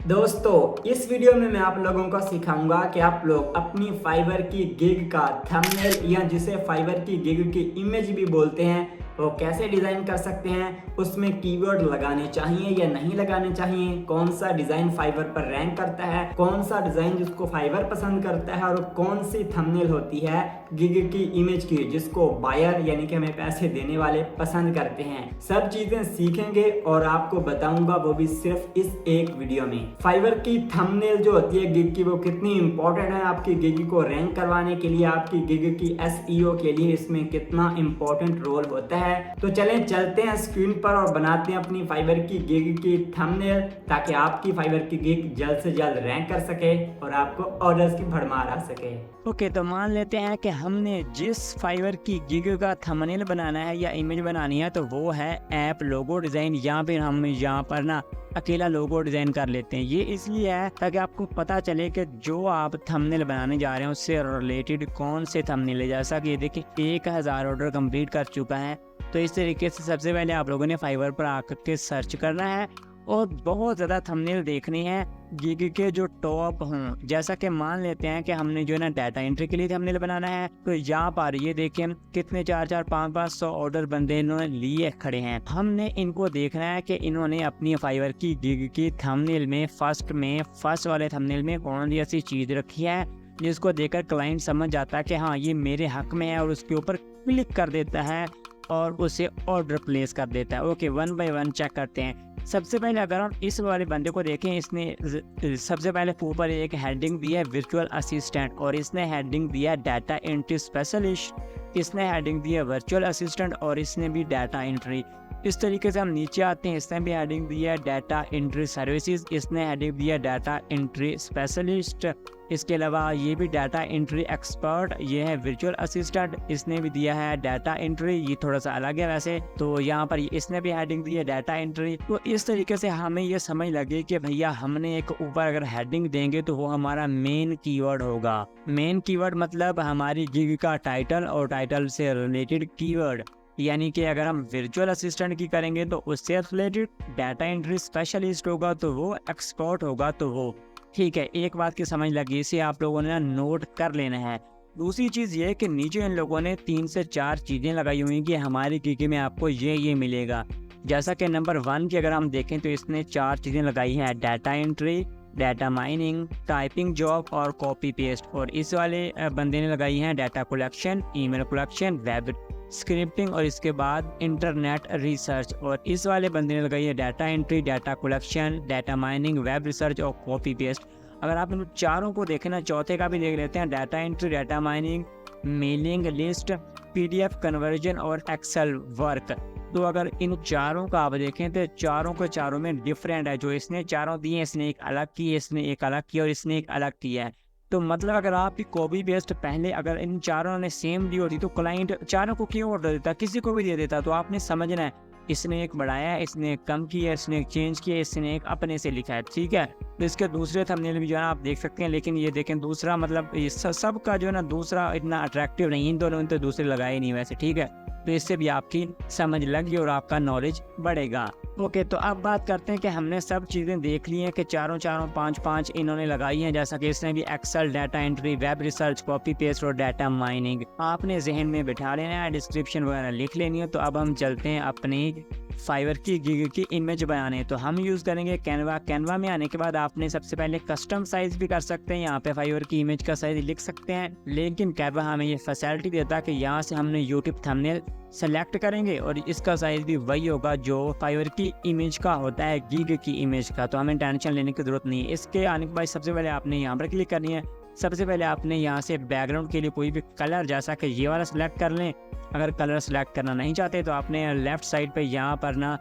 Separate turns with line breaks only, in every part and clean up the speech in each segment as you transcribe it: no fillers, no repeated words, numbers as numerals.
दोस्तों इस वीडियो में मैं आप लोगों को सिखाऊंगा कि आप लोग अपनी फाइवर की गिग का थंबनेल या जिसे फाइवर की गिग की इमेज भी बोलते हैं वो कैसे डिज़ाइन कर सकते हैं, उसमें कीवर्ड लगाने चाहिए या नहीं लगाने चाहिए, कौन सा डिज़ाइन फाइवर पर रैंक करता है, कौन सा डिज़ाइन जिसको फाइवर पसंद करता है और कौन सी थंबनेल होती है गिग की इमेज की जिसको बायर यानी कि हमें पैसे देने वाले पसंद करते हैं। सब चीज़ें सीखेंगे और आपको बताऊंगा वो भी सिर्फ इस एक वीडियो में। फाइवर की थंबनेल जो होती है गिग की वो कितनी इंपॉर्टेंट है आपकी गिग को रैंक करवाने के लिए, आपकी गिग की एसईओ के लिए इसमें कितना इंपॉर्टेंट रोल होता है। तो चलें चलते हैं स्क्रीन पर और बनाते हैं अपनी फाइवर की गिग की थंबनेल ताकि आपकी फाइवर की गिग जल्द से जल्द रैंक कर सके और आपको ऑर्डर्स की भरमार आ सके।
ओके, तो मान लेते हैं कि हमने जिस फाइवर की गिग का थंबनेल बनाना है या इमेज बनानी है तो वो है ऐप लोगो डिज़ाइन, या फिर हम यहाँ पर ना अकेला लोगो डिज़ाइन कर लेते हैं। ये इसलिए है ताकि आपको पता चले कि जो आप थंबनेल बनाने जा रहे हैं उससे रिलेटेड कौन से थंबनेल है। जैसा कि देखिए 1000 ऑर्डर कंप्लीट कर चुका है। तो इस तरीके से सबसे पहले आप लोगों ने फाइवर पर आकर के सर्च करना है और बहुत ज़्यादा थंबनेल देखने हैं गिग के जो टॉप हों। जैसा कि मान लेते हैं कि हमने जो है ना डाटा एंट्री के लिए थंबनेल बनाना है, तो यहाँ पर ये देखिए कितने 400 500 ऑर्डर बंदे इन्होंने लिए खड़े हैं। हमने इनको देखना है कि इन्होंने अपनी फाइवर की गिग की थंबनेल में फर्स्ट वाले थंबनेल में कौन सी ऐसी चीज़ रखी है जिसको देखकर क्लाइंट समझ जाता है कि हाँ ये मेरे हक में है और उसके ऊपर क्लिक कर देता है और उसे ऑर्डर प्लेस कर देता है। ओके, 1 बाय 1 चेक करते हैं। सबसे पहले अगर हम इस वाले बंदे को देखें, इसने सबसे पहले ऊपर एक हेडिंग दी है वर्चुअल असिस्टेंट और इसने हेडिंग दिया डाटा एंट्री स्पेशलिस्ट, इसने हेडिंग दी है वर्चुअल असिस्टेंट और इसने भी डाटा एंट्री। इस तरीके से हम नीचे आते हैं, इसने भी हेडिंग दी है डाटा एंट्री सर्विसेज, इसने हेडिंग दिया डाटा एंट्री स्पेशलिस्ट। इसके अलावा ये भी डाटा एंट्री एक्सपर्ट, ये है वर्चुअल असिस्टेंट, इसने भी दिया है डाटा एंट्री। ये थोड़ा सा अलग है वैसे, तो यहाँ पर इसने भी हेडिंग दी है डाटा एंट्री। तो इस तरीके से हमें ये समझ लगे कि भैया हमने एक ऊपर अगर हेडिंग देंगे तो वो हमारा मेन कीवर्ड होगा। मेन कीवर्ड मतलब हमारी गिग का टाइटल और टाइटल से रिलेटेड कीवर्ड। यानी कि अगर हम वर्चुअल असिस्टेंट की करेंगे तो उससे रिलेटेड, डाटा एंट्री स्पेशलिस्ट होगा तो वो, एक्सपर्ट होगा तो वो। ठीक है, एक बात की समझ लगी, इसे आप लोगों ने ना नोट कर लेना है। दूसरी चीज़ ये कि नीचे इन लोगों ने 3 से 4 चीज़ें लगाई हुई कि हमारी गिग में आपको ये मिलेगा। जैसा कि नंबर 1 की अगर हम देखें तो इसने 4 चीज़ें लगाई हैं, data entry, data mining, typing job और कॉपी पेस्ट। और इस वाले बंदे ने लगाई हैं data collection, email collection, web scripting और इसके बाद इंटरनेट रिसर्च। और इस वाले बंदे ने लगाई है data entry, data collection, data mining, web research और कॉपी पेस्ट। अगर आप इन चारों को देखें ना, चौथे का भी देख लेते हैं, data entry, data mining, mailing list, PDF conversion और एक्सेल वर्क। तो अगर इन चारों का आप देखें तो चारों के चारों में डिफरेंट है। जो इसने चारों दिए, इसने एक अलग की, इसने एक अलग की और इसने एक अलग किया है। तो मतलब अगर आपकी कॉपी पेस्ट पहले अगर इन चारों ने सेम दी होती तो क्लाइंट चारों को क्यों ऑर्डर देता, किसी को भी दे देता। तो आपने समझना है, इसने एक बढ़ाया है, इसने एक कम किया, इसने एक चेंज किया, इसने एक अपने से लिखा है। ठीक है, तो इसके दूसरे थंबनेल भी जो है आप देख सकते हैं, लेकिन ये देखें दूसरा मतलब ये सब का जो है ना दूसरा इतना अट्रैक्टिव नहीं, इन दोनों ने तो दूसरे लगाए नहीं वैसे। ठीक है, तो इससे भी आपकी समझ लगी और आपका नॉलेज बढ़ेगा। ओके, तो अब बात करते हैं कि हमने सब चीज़ें देख ली हैं कि चारों 5 इन्होंने लगाई हैं। जैसा कि इसने भी Excel, data entry, web research, copy paste और डाटा माइनिंग आपने जहन में बिठा लेना है, डिस्क्रिप्शन वगैरह लिख लेनी है। तो अब हम चलते हैं अपनी फाइवर की गिग की इमेज बनाने। तो हम यूज़ करेंगे कैनवा। कैनवा में आने के बाद आपने सबसे पहले कस्टम साइज़ भी कर सकते हैं, यहाँ पे फाइवर की इमेज का साइज़ लिख सकते हैं। लेकिन कैनवा हमें ये फैसिलिटी देता है कि यहाँ से हमने यूट्यूब थंबनेल सेलेक्ट करेंगे और इसका साइज़ भी वही होगा जो फाइवर की इमेज का होता है, गिग की इमेज का। तो हमें टेंशन लेने की ज़रूरत नहीं है। इसके आने के बाद सबसे पहले आपने यहाँ पर क्लिक करनी है। सबसे पहले आपने यहाँ से बैकग्राउंड के लिए कोई भी कलर, जैसा कि ये वाला सेलेक्ट कर लें। अगर कलर सेलेक्ट करना नहीं चाहते तो आपने लेफ़्ट साइड पे यहाँ पर ना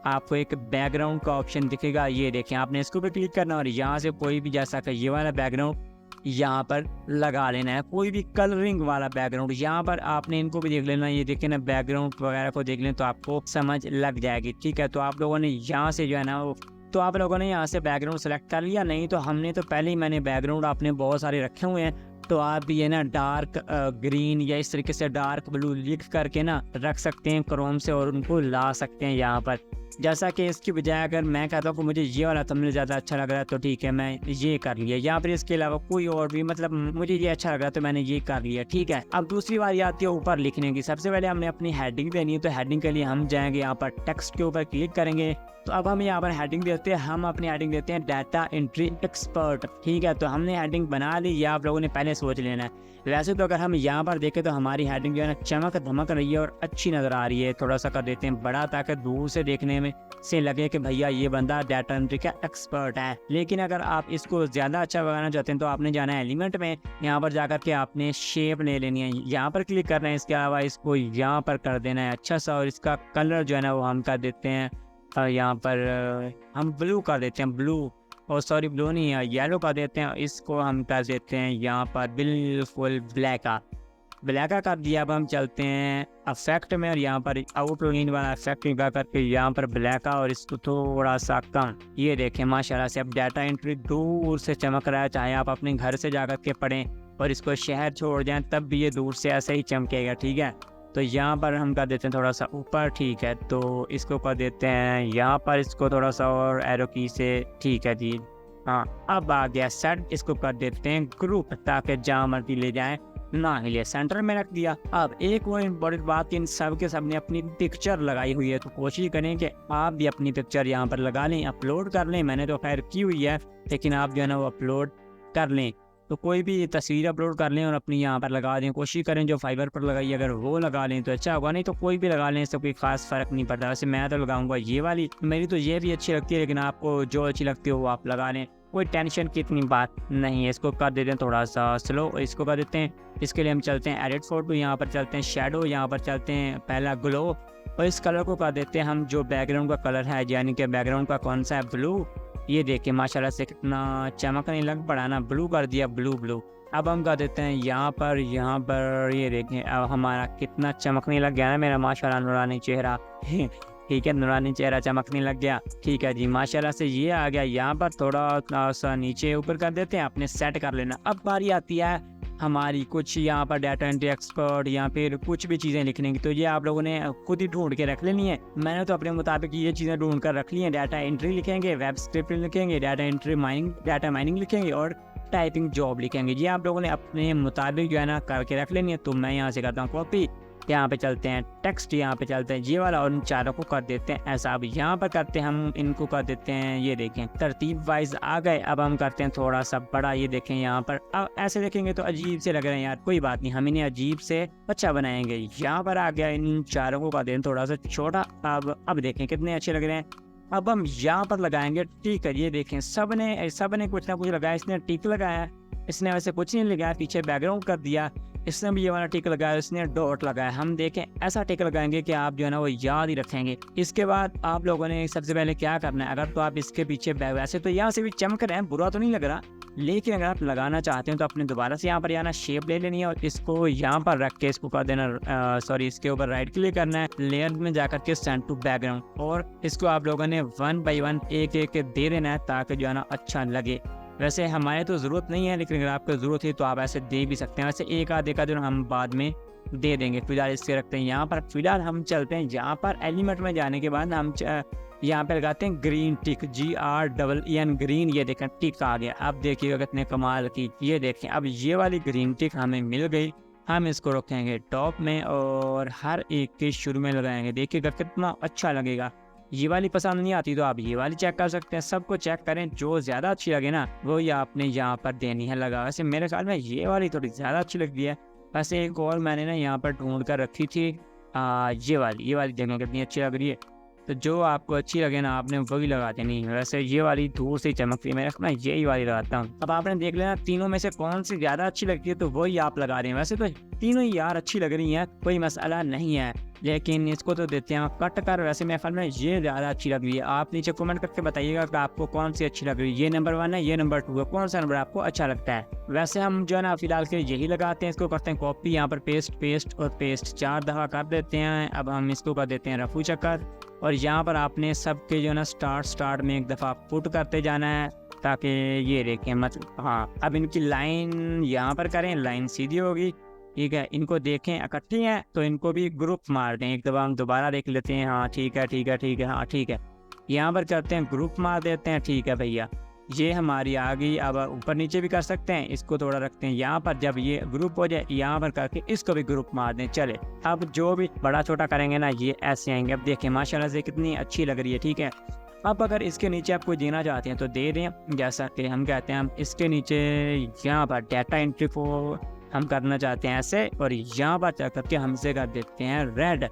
आपको एक बैकग्राउंड का ऑप्शन दिखेगा, ये देखें, आपने इसको भी क्लिक करना और यहाँ से कोई भी, जैसा कि ये वाला बैकग्राउंड यहाँ पर लगा लेना है, कोई भी कलरिंग वाला बैकग्राउंड। यहाँ पर आपने इनको भी देख लेना, ये देखें ना बैकग्राउंड वगैरह को देख लें तो आपको समझ लग जाएगी। ठीक है, तो आप लोगों ने यहाँ से जो है ना तो आप लोगों ने यहाँ से बैकग्राउंड सेलेक्ट कर लिया। नहीं तो हमने तो पहले ही मैंने बैकग्राउंड आपने बहुत सारे रखे हुए हैं, तो आप भी ये ना डार्क ग्रीन या इस तरीके से डार्क ब्लू लिख करके ना रख सकते हैं क्रोम से और उनको ला सकते हैं यहाँ पर। जैसा कि इसकी बजाय अगर मैं कहता हूँ कि मुझे ये वाला थंबनेल ज़्यादा अच्छा लग रहा है तो ठीक है, मैं ये कर लिया, या फिर इसके अलावा कोई और भी, मतलब मुझे ये अच्छा लग रहा है तो मैंने ये कर लिया, ठीक है। अब दूसरी बारी आती है ऊपर लिखने की। सबसे पहले हमने अपनी हेडिंग देनी है, तो हेडिंग के लिए हम जाएंगे यहाँ पर टेक्स्ट के ऊपर क्लिक करेंगे। तो अब हम यहाँ पर हेडिंग देते हैं, हम अपनी हेडिंग देते हैं डाटा एंट्री एक्सपर्ट, ठीक है। तो हमने हेडिंग बना ली, या आप लोगों ने पहले सोच लेना है। वैसे तो अगर हम यहाँ पर देखें तो हमारी हेडिंग जो है ना चमक धमक रही है और अच्छी नज़र आ रही है। थोड़ा सा कर देते हैं बड़ा ताकि दूर से देखने में से लगे कि भैया ये बंदा डाटा एंट्री का एक्सपर्ट है। लेकिन अगर आप इसको ज़्यादा अच्छा बनाना चाहते हैं तो आपने जाना है एलिमेंट में, यहाँ पर जाकर के आपने शेप ले लेनी है, यहाँ पर क्लिक करना है। इसके अलावा इसको यहाँ पर कर देना है अच्छा सा, और इसका कलर जो है ना वो हम कर देते हैं यहाँ पर हम ब्लू कर देते हैं, ब्लू, और सॉरी ब्लू नहीं है, येलो कर देते हैं। इसको हम कर देते हैं यहाँ पर बिल्कुल ब्लैका कर दिया। अब हम चलते हैं अफेक्ट में, और यहाँ पर आउटलाइन वाला इफेक्ट लगा करके यहाँ पर ब्लैका, और इसको थोड़ा सा कम। ये देखें माशाल्लाह से अब डाटा एंट्री दूर से चमक रहा है। चाहे आप अपने घर से जा कर के पढ़ें और इसको शहर छोड़ जाएं तब भी ये दूर से ऐसे ही चमकेगा, ठीक है। तो यहाँ पर हम कर देते हैं थोड़ा सा ऊपर, ठीक है। तो इसको कर देते हैं यहाँ पर, इसको थोड़ा सा और एरो की से, ठीक है जी। हाँ अब आ गया सेट। इसको कर देते हैं ग्रुप ताकि जहाँ मर्जी ले जाएं ना हिले, सेंटर में रख दिया। अब एक वो इम्पोर्टेंट बात, इन सब के सब ने अपनी पिक्चर लगाई हुई है, तो कोशिश करें कि आप भी अपनी पिक्चर यहाँ पर लगा लें, अपलोड कर लें। मैंने तो खैर की हुई है, लेकिन आप जो है ना वो अपलोड कर लें। तो कोई भी तस्वीर अपलोड कर लें और अपनी यहाँ पर लगा दें। कोशिश करें जो फाइबर पर लगाई अगर वो लगा लें तो अच्छा होगा, नहीं तो कोई भी लगा लें, इससे कोई खास फ़र्क नहीं पड़ता। वैसे मैं तो लगाऊंगा ये वाली, मेरी तो ये भी अच्छी लगती है, लेकिन आपको जो अच्छी लगती है वो आप लगा लें, कोई टेंशन की इतनी बात नहीं है। इसको कर देते हैं थोड़ा सा स्लो, इसको कर देते हैं। इसके लिए हम चलते हैं एडिट फोटो, यहाँ पर चलते हैं शेडो, यहाँ पर चलते हैं पहला ग्लो, और इस कलर को कर देते हैं हम जो बैकग्राउंड का कलर है, यानी कि बैकग्राउंड का कौन सा है, ब्लू। ये देखिए माशाल्लाह से कितना चमकने लग पड़ा ना, ब्लू कर दिया, ब्लू। अब हम कर देते हैं यहाँ पर ये देखें अब हमारा कितना चमकने लग गया ना मेरा माशाल्लाह नूरानी चेहरा ठीक है, नूरानी चेहरा चमकने लग गया, ठीक है जी। माशाल्लाह से ये आ गया। यहाँ पर थोड़ा सा नीचे ऊपर कर देते हैं, अपने सेट कर लेना। अब बारी आती है हमारी कुछ यहाँ पर डाटा एंट्री एक्सपर्ट या फिर कुछ भी चीज़ें लिखने की, तो ये आप लोगों ने खुद ही ढूंढ के रख लेनी है। मैंने तो अपने मुताबिक ये चीज़ें ढूंढ कर रख ली हैं। डाटा एंट्री लिखेंगे, वेब स्क्रिप्ट लिखेंगे, डाटा माइनिंग लिखेंगे, और टाइपिंग जॉब लिखेंगे। ये आप लोगों ने अपने मुताबिक जो है ना करके रख लेनी है। तो मैं यहाँ से करता हूँ कॉपी, यहाँ पे चलते हैं टेक्स्ट, यहाँ पे चलते हैं ये वाला, और इन चारों को कर देते हैं ऐसा। अब यहाँ पर करते हैं हम इनको कर देते हैं, ये देखें तरतीब वाइज आ गए। अब हम करते हैं थोड़ा सा बड़ा, ये देखें यहाँ पर। अब ऐसे देखेंगे तो अजीब से लग रहे हैं यार, कोई बात नहीं, हम इन्हें अजीब से अच्छा बनाएंगे। यहाँ पर आ गया, इन चारों को कर दें थोड़ा सा छोटा। अब देखें कितने अच्छे लग रहे हैं। अब हम यहाँ पर लगाएंगे टिक, ये देखें सब ने कुछ ना कुछ लगाया। इसने टिक लगाया, इसने वैसे कुछ नहीं लगाया, पीछे बैकग्राउंड कर दिया। इसने भी ये वाला टिक लगाया, इसने डॉट लगाया। हम देखें ऐसा टिक लगाएंगे कि आप जो है ना वो याद ही रखेंगे। इसके बाद आप लोगों ने सबसे पहले क्या करना है, अगर तो आप इसके पीछे वैसे तो यहाँ से भी चमक रहे हैं, बुरा तो नहीं लग रहा, लेकिन अगर आप लगाना चाहते हैं तो अपने दोबारा से यहाँ पर आना, शेप ले लेनी है, और इसको यहाँ पर रख के इसको कर देना, सॉरी इसके ऊपर राइट क्लिक करना है, लेयर में जाकर के सेंड टू बैकग्राउंड, और इसको आप लोगों ने 1 बाय 1 एक दे देना है ताकि जो है ना अच्छा लगे। वैसे हमारे तो ज़रूरत नहीं है, लेकिन अगर आपको ज़रूरत है तो आप ऐसे दे भी सकते हैं। वैसे एक आधे का जो हम बाद में दे देंगे, फिलहाल इसके रखते हैं यहाँ पर। फिलहाल हम चलते हैं यहाँ पर एलिमेंट में जाने के बाद हम यहाँ पे लगाते हैं ग्रीन टिक, GREEN ग्रीन। ये देखें टिक आ गया। अब देखिएगा कितने कमाल की, ये देखें अब ये वाली ग्रीन टिक हमें मिल गई। हम इसको रखेंगे टॉप में और हर एक के शुरू में लगाएंगे, देखिएगा कितना अच्छा लगेगा। ये वाली पसंद नहीं आती तो आप ये वाली चेक कर सकते हैं। सबको चेक करें, जो ज़्यादा अच्छी लगे ना वो ये आपने यहाँ पर देनी है लगा। वैसे मेरे ख्याल में ये वाली थोड़ी ज़्यादा अच्छी लगती है। वैसे एक और मैंने ना यहाँ पर ढूंढ कर रखी थी, ये वाली देखो कितनी अच्छी लग रही है। तो जो आपको अच्छी लगे ना आपने वही लगा देनी है। वैसे ये वाली दूर से चमकती है, मैं रखना यही वाली लगाता हूँ। अब आपने देख लेना तीनों में से कौन सी ज़्यादा अच्छी लगती है तो वही आप लगा रहे हैं। वैसे तो तीनों ही यार अच्छी लग रही हैं, कोई मसला नहीं है, लेकिन इसको तो देते हैं कट कर। वैसे मेरे ख्याल में ये ज़्यादा अच्छी लग रही है। आप नीचे कमेंट करके बताइएगा कि आपको कौन सी अच्छी लग रही है, ये नंबर 1 है, ये नंबर 2 है, कौन सा नंबर आपको अच्छा लगता है। वैसे हम जो है ना फिलहाल के यही लगाते हैं। इसको करते हैं कॉपी, यहाँ पर पेस्ट 4 दफ़ा कर देते हैं। अब हम इसको कर देते हैं रफू चक्कर, और यहाँ पर आपने सबके जो है ना स्टार्ट में एक दफ़ा पुट करते जाना है ताकि ये देखें मतलब हाँ। अब इनकी लाइन यहाँ पर करें, लाइन सीधी होगी। ठीक है, इनको देखें इकट्ठी हैं तो इनको भी ग्रुप मार दें। एक दफ़ा हम दोबारा देख लेते हैं। हाँ ठीक है, ठीक है, ठीक है, हाँ ठीक है। यहाँ पर करते हैं ग्रुप मार देते हैं। ठीक है भैया, ये हमारी आ गई। अब ऊपर नीचे भी कर सकते हैं, इसको थोड़ा रखते हैं यहाँ पर। जब ये ग्रुप हो जाए यहाँ पर करके इसको भी ग्रुप मार दें। चले, अब जो भी बड़ा छोटा करेंगे ना ये ऐसे आएंगे। अब देखें माशाल्लाह से कितनी अच्छी लग रही है। ठीक है, अब अगर इसके नीचे आप कोई देना चाहते हैं तो दे दें। जैसा कि हम कहते हैं हम इसके नीचे यहाँ पर डाटा एंट्री को हम करना चाहते हैं ऐसे, और यहाँ पर जा करके हमसे कर देते हैं रेड।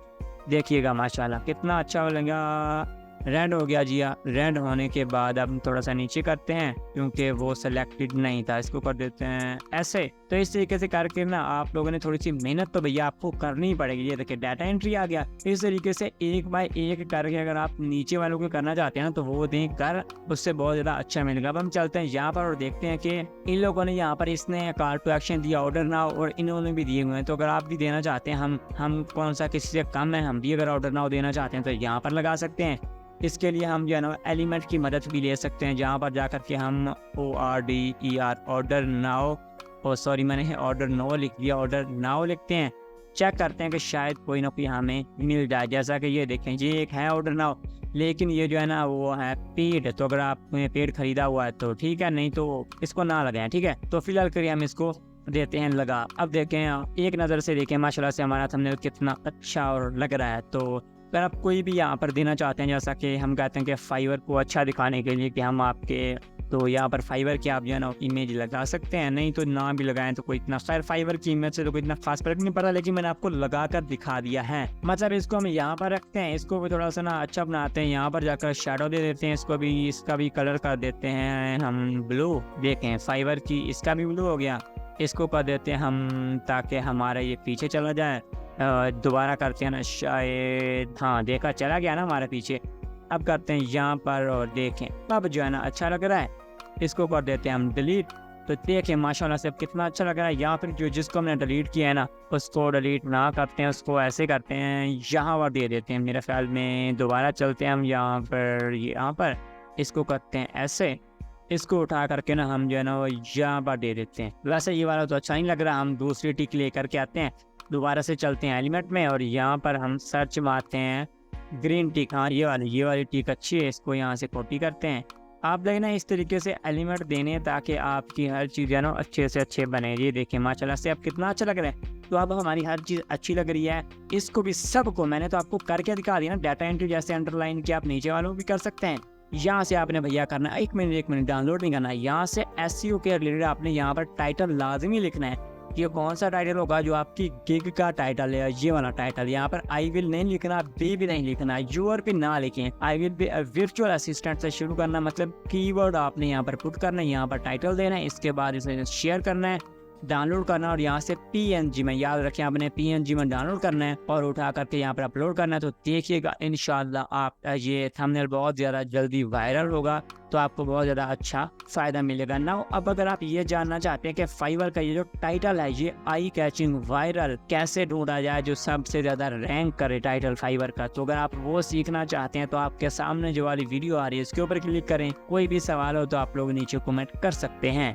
देखिएगा माशाल्लाह कितना अच्छा लगेगा। रेड हो गया जी। रेड होने के बाद अब थोड़ा सा नीचे करते हैं क्योंकि वो सिलेक्टेड नहीं था, इसको कर देते हैं ऐसे। तो इस तरीके से करके ना आप लोगों ने थोड़ी सी मेहनत तो भैया आपको करनी ही पड़ेगी। ये देखिए डाटा एंट्री आ गया। इस तरीके से एक बाय एक करके अगर आप नीचे वालों को करना चाहते हैं ना तो वो देख कर उससे बहुत ज़्यादा अच्छा मिलेगा। अब हम चलते हैं यहाँ पर और देखते हैं कि इन लोगों ने यहाँ पर इसने कॉल टू एक्शन दिया, ऑर्डर नाउ, और इन्होंने भी दिए हुए हैं। तो अगर आप भी देना चाहते हैं, हम कौन सा किसी से कम है, हम भी अगर ऑर्डर नाउ देना चाहते हैं तो यहाँ पर लगा सकते हैं। इसके लिए हम जो है ना एलिमेंट की मदद भी ले सकते हैं, जहाँ पर जाकर के हम ORDER ऑर्डर नाउ, और सॉरी मैंने ऑर्डर नो लिख दिया, ऑर्डर नाउ लिखते हैं। चेक करते हैं कि शायद कोई ना कोई हमें मिल जाए। जैसा कि ये देखें ये एक है ऑर्डर नाउ, लेकिन ये जो है ना वो है पेड। तो अगर आपने पेड खरीदा हुआ है तो ठीक है, नहीं तो इसको ना लगाएं। ठीक है, तो फिलहाल करिए हम इसको देते हैं लगा। अब देखें एक नज़र से देखें माशाल्लाह से हमारा थंबनेल कितना अच्छा और लग रहा है। तो अगर आप कोई भी यहाँ पर देना चाहते हैं, जैसा कि हम कहते हैं कि फाइवर को अच्छा दिखाने के लिए कि हम आपके, तो यहाँ पर फाइवर की आप जो है ना इमेज लगा सकते हैं। नहीं तो ना भी लगाएं तो कोई इतना, खैर फाइवर की इमेज से तो कोई इतना खास फर्क नहीं पड़ा, लेकिन मैंने आपको लगा कर दिखा दिया है। मतलब इसको हम यहाँ पर रखते हैं, इसको भी थोड़ा सा ना अच्छा बनाते हैं। यहाँ पर जाकर शेडो दे देते हैं, इसको भी, इसका भी कलर कर देते हैं हम ब्लू। देखें फाइवर की इसका भी ब्लू हो गया, इसको कर देते हैं हम ताकि हमारा ये पीछे चला जाए। दोबारा करते हैं ना शायद, हाँ देखा चला गया ना हमारे पीछे। अब करते हैं यहाँ पर और देखें अब जो है ना अच्छा लग रहा है, इसको कर देते हैं हम डिलीट। तो देखें माशाल्लाह से अब कितना अच्छा लग रहा है। यहाँ पर जो जिसको हमने डिलीट किया है ना उसको डिलीट ना करते हैं, उसको ऐसे करते हैं यहाँ पर दे देते हैं मेरे ख्याल में। दोबारा चलते हैं हम यहाँ पर इसको करते हैं ऐसे, इसको उठा करके ना हम जो है ना वो यहाँ पर दे देते हैं। वैसे ये वाला तो अच्छा नहीं लग रहा, हम दूसरी टिक ले करके आते हैं। दोबारा से चलते हैं एलिमेंट में और यहाँ पर हम सर्च मारते हैं ग्रीन टिक। हाँ ये वाली टिक अच्छी है, इसको यहाँ से कॉपी करते हैं। आप देखना इस तरीके से एलिमेंट देने ताकि आपकी हर चीज़ है ना अच्छे से अच्छे बने। ये देखें माशाल्लाह से अब कितना अच्छा लग रहा है। तो अब हमारी हर चीज़ अच्छी लग रही है। इसको भी सबको मैंने तो आपको करके दिखा दिया ना, डाटा एंट्री जैसे अंडरलाइन किया आप नीचे वालों भी कर सकते हैं। यहाँ से आपने भैया करना है, एक मिनट डाउनलोड नहीं करना है। यहाँ से SEO के रिलेटेड आपने यहाँ पर टाइटल लाजमी लिखना है। ये कौन सा टाइटल होगा, जो आपकी गिग का टाइटल है, ये वाला टाइटल। यहाँ पर आई विल नहीं लिखना, बी भी नहीं लिखना, यूर भी ना लिखें। I will be virtual assistant से शुरू करना, मतलब कीवर्ड आपने यहाँ पर पुट करना है, यहाँ पर टाइटल देना है, इसके बाद इसे शेयर करना है, डाउनलोड करना और यहाँ से PNG में, याद रखें आपने PNG में डाउनलोड करना है और उठा करके यहाँ पर अपलोड करना है। तो देखिएगा इंशाल्लाह आप ये थंबनेल बहुत ज़्यादा जल्दी वायरल होगा, तो आपको बहुत ज़्यादा अच्छा फ़ायदा मिलेगा ना। अब अगर आप ये जानना चाहते हैं कि फाइवर का ये जो टाइटल है ये आई कैचिंग वायरल कैसे ढूंढा जाए, जो सबसे ज़्यादा रैंक करे टाइटल फाइवर का, तो अगर आप वो सीखना चाहते हैं तो आपके सामने जो वाली वीडियो आ रही है इसके ऊपर क्लिक करें। कोई भी सवाल हो तो आप लोग नीचे कमेंट कर सकते हैं।